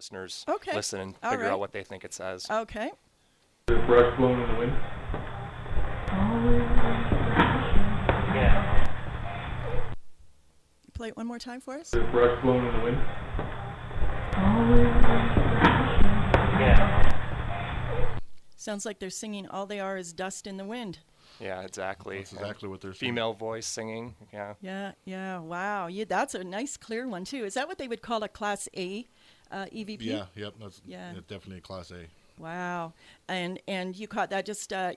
listeners Okay. listen and All figure right. out what they think it says. Okay. The brush blowing in the wind. Yeah. Play it one more time for us. The brush blowing in the wind. Yeah. Sounds like they're singing "All They Are Is Dust in the Wind." Yeah, exactly. That's exactly what they're saying. Female voice singing. Yeah. Yeah. Wow. That's a nice, clear one too. Is that what they would call a Class A EVP? Yeah, yep, that's Yeah. definitely a Class A. Wow. And you caught that. Just I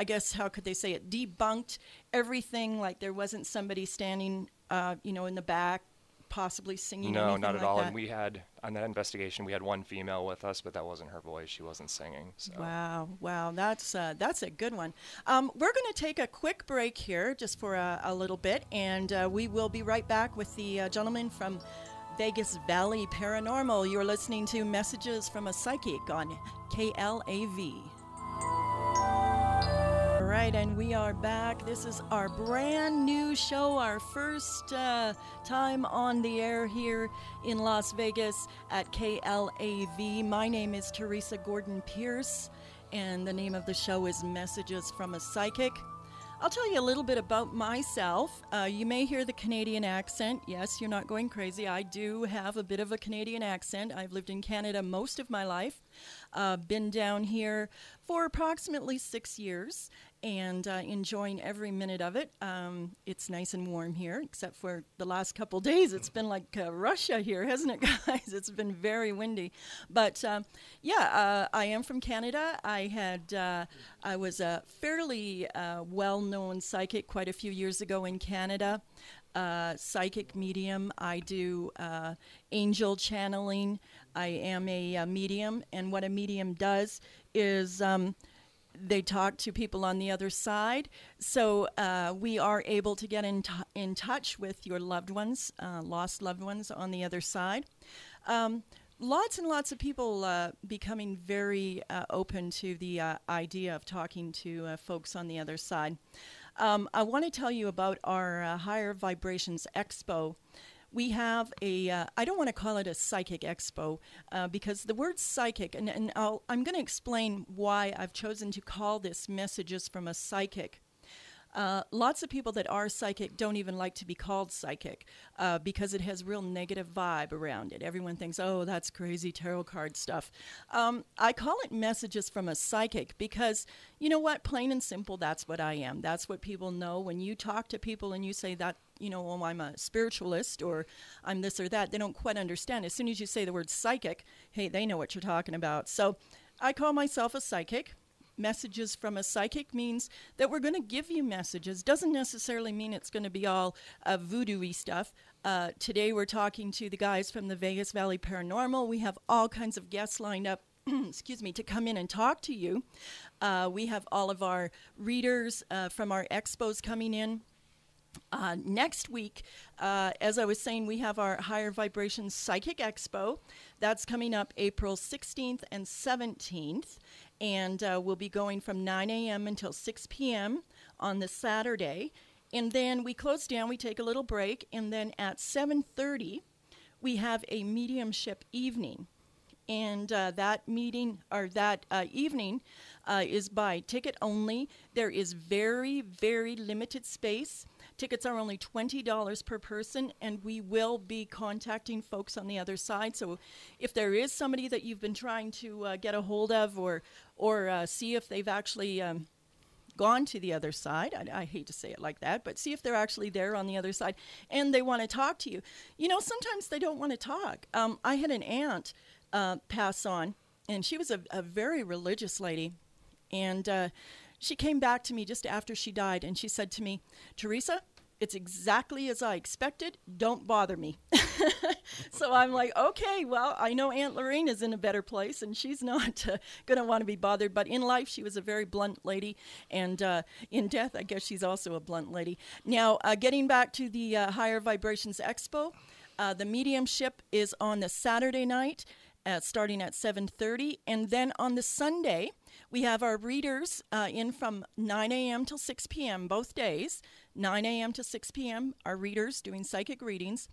guess, how could they say it? Debunked everything. Like there wasn't somebody standing, in the back, possibly singing. No, anything not at like all. that. And we had, on that investigation, we had one female with us, but that wasn't her voice. She wasn't singing. So. Wow, that's a good one. We're going to take a quick break here, just for a little bit, and we will be right back with the gentleman from Vegas Valley Paranormal. You're listening to Messages from a Psychic on KLAV. All right, and we are back. This is our brand new show, our first time on the air here in Las Vegas at KLAV. My name is Teresa Gordon-Peirce, and the name of the show is Messages from a Psychic. I'll tell you a little bit about myself. You may hear the Canadian accent. Yes, you're not going crazy. I do have a bit of a Canadian accent. I've lived in Canada most of my life. Been down here for approximately 6 years and enjoying every minute of it. It's nice and warm here, except for the last couple days. It's been like Russia here, hasn't it, guys? It's been very windy. But I am from Canada. I was a fairly well-known psychic quite a few years ago in Canada. Psychic medium. I do angel channeling. I am a medium, and what a medium does is they talk to people on the other side. So we are able to get in touch with your loved ones, lost loved ones on the other side. Lots and lots of people becoming very open to the idea of talking to folks on the other side. I want to tell you about our Higher Vibrations Expo. We have I don't want to call it a psychic expo because the word psychic, and I'm going to explain why I've chosen to call this Messages from a Psychic. Lots of people that are psychic don't even like to be called psychic because it has real negative vibe around it. Everyone thinks, oh, that's crazy tarot card stuff. I call it Messages from a Psychic because, you know what, plain and simple, that's what I am. That's what people know. When you talk to people and you say that, oh, I'm a spiritualist or I'm this or that, they don't quite understand. As soon as you say the word psychic, hey, they know what you're talking about. So I call myself a psychic. Messages from a Psychic means that we're going to give you messages. Doesn't necessarily mean it's going to be all voodoo-y stuff. Today we're talking to the guys from the Vegas Valley Paranormal. We have all kinds of guests lined up to come in and talk to you. We have all of our readers from our expos coming in. Next week, as I was saying, we have our Higher Vibrations Psychic Expo. That's coming up April 16th and 17th, and we'll be going from 9 a.m. until 6 p.m. on the Saturday. And then we close down, we take a little break, and then at 7:30, we have a mediumship evening. And that meeting or that evening is by ticket only. There is very, very limited space. Tickets are only $20 per person, and we will be contacting folks on the other side. So if there is somebody that you've been trying to get a hold of or see if they've actually gone to the other side, I hate to say it like that, but see if they're actually there on the other side and they want to talk to you. Sometimes they don't want to talk. I had an aunt pass on, and she was a very religious lady, and she came back to me just after she died, and she said to me, Teresa, it's exactly as I expected. Don't bother me. So I'm like, okay, well, I know Aunt Lorraine is in a better place, and she's not going to want to be bothered. But in life, she was a very blunt lady, and in death, I guess she's also a blunt lady. Now, getting back to the Higher Vibrations Expo, the mediumship is on the Saturday night, starting at 7:30, and then on the Sunday, we have our readers in from 9 a.m. till 6 p.m. both days, 9 a.m. to 6 p.m., our readers doing psychic readings.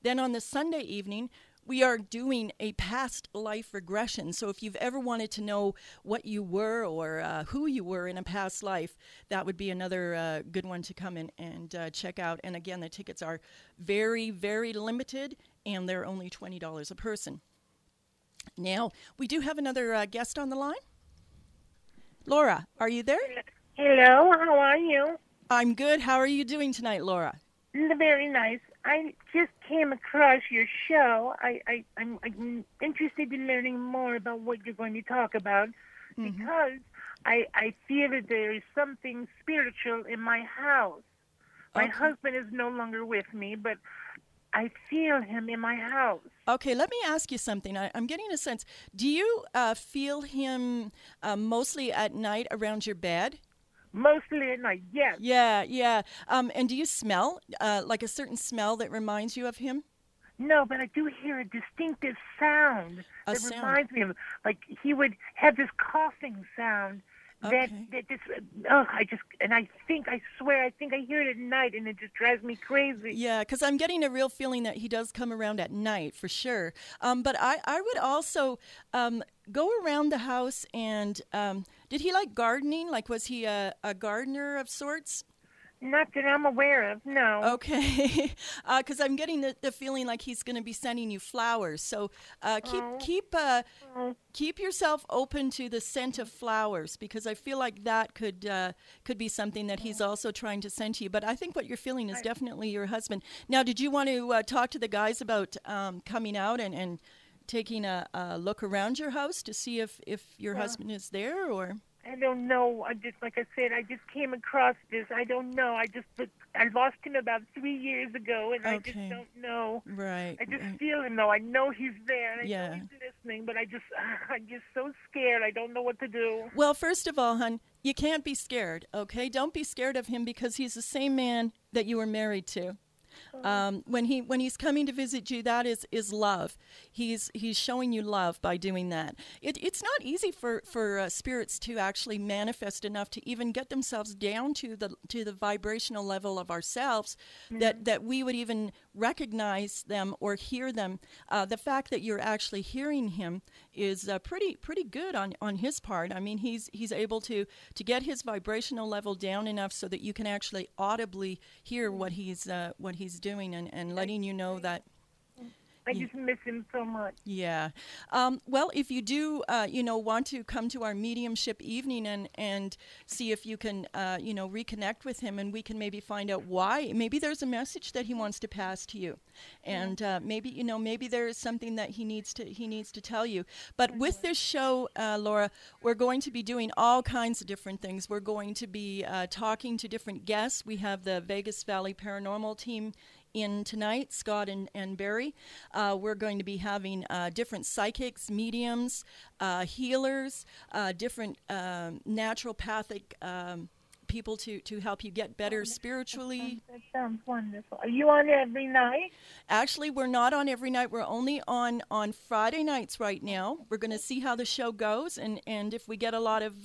Then on the Sunday evening, we are doing a past life regression. So if you've ever wanted to know what you were or who you were in a past life, that would be another good one to come in and check out. And again, the tickets are very, very limited, and they're only $20 a person. Now, we do have another guest on the line. Laura, are you there? Hello, how are you? I'm good. How are you doing tonight, Laura? Very nice. I just came across your show. I'm interested in learning more about what you're going to talk about because I feel that there is something spiritual in my house. My husband is no longer with me, but I feel him in my house. Okay, let me ask you something. I'm getting a sense. Do you feel him mostly at night around your bed? Mostly at night, yes. Yeah. And do you smell, like a certain smell that reminds you of him? No, but I do hear a distinctive sound that sound. reminds me of, like, he would have this coughing sound that this, I swear, I think I hear it at night, and it just drives me crazy. Yeah, because I'm getting a real feeling that he does come around at night, for sure. But I would also go around the house and, did he like gardening? Like, was he a gardener of sorts? Not that I'm aware of, no. Okay, because I'm getting the feeling like he's going to be sending you flowers. So keep yourself open to the scent of flowers, because I feel like that could be something that he's also trying to send to you. But I think what you're feeling is definitely your husband. Now, did you want to talk to the guys about coming out and taking a look around your house to see if your husband is there, or? I don't know. Like I said, I just came across this. I don't know. I lost him about 3 years ago, and I just don't know. Right. I just feel him, though. I know he's there, and I know he's listening, but I'm just so scared. I don't know what to do. Well, first of all, hon, you can't be scared, okay? Don't be scared of him, because he's the same man that you were married to. When he's coming to visit you, that is love. He's showing you love by doing that. It's not easy for spirits to actually manifest enough to even get themselves down to the vibrational level of ourselves, that we would even recognize them or hear them. The fact that you're actually hearing him is pretty good on his part. I mean, he's able to get his vibrational level down enough so that you can actually audibly hear what he's doing and letting you know that. I just miss him so much. Yeah. Well, if you do, want to come to our mediumship evening and see if you can, reconnect with him, and we can maybe find out why. Maybe there's a message that he wants to pass to you, and maybe there is something that he needs to tell you. But with this show, Laura, we're going to be doing all kinds of different things. We're going to be talking to different guests. We have the Vegas Valley Paranormal team in tonight, Scott and Barry. We're going to be having different psychics, mediums, healers, different naturopathic people to help you get better spiritually. That sounds wonderful. Are you on every night? Actually, we're not on every night. We're only on Friday nights right now. We're going to see how the show goes, and if we get a lot of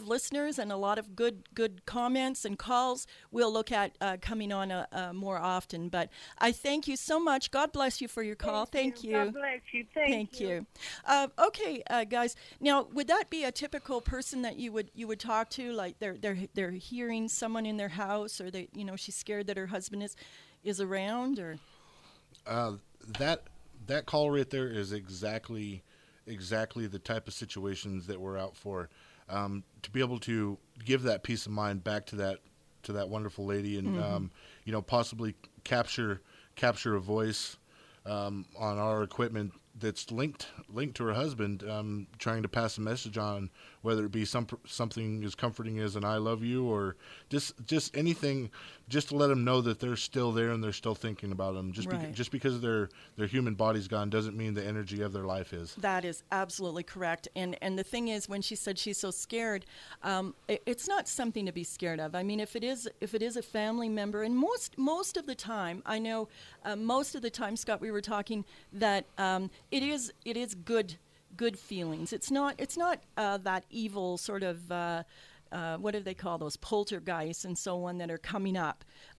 listeners and a lot of good comments and calls, we'll look at coming on more often. But I thank you so much. God bless you for your call. Thank you. God bless you. Thank you. Okay, guys. Now, would that be a typical person that you would talk to? Like they're hearing someone in their house, or she's scared that her husband is around, or that call right there is exactly the type of situations that we're out for. To be able to give that peace of mind back to that wonderful lady, and possibly capture a voice on our equipment that's linked to her husband, trying to pass a message on, whether it be something as comforting as an "I love you," or just anything, just to let them know that they're still there and they're still thinking about them. Just because their human body's gone doesn't mean the energy of their life is. That is absolutely correct. And the thing is, when she said she's so scared, it's not something to be scared of. I mean, if it is a family member, and most of the time, I know most of the time, Scott, we were talking that it is good feelings. It's not that evil sort of what do they call those poltergeists and so on that are coming up.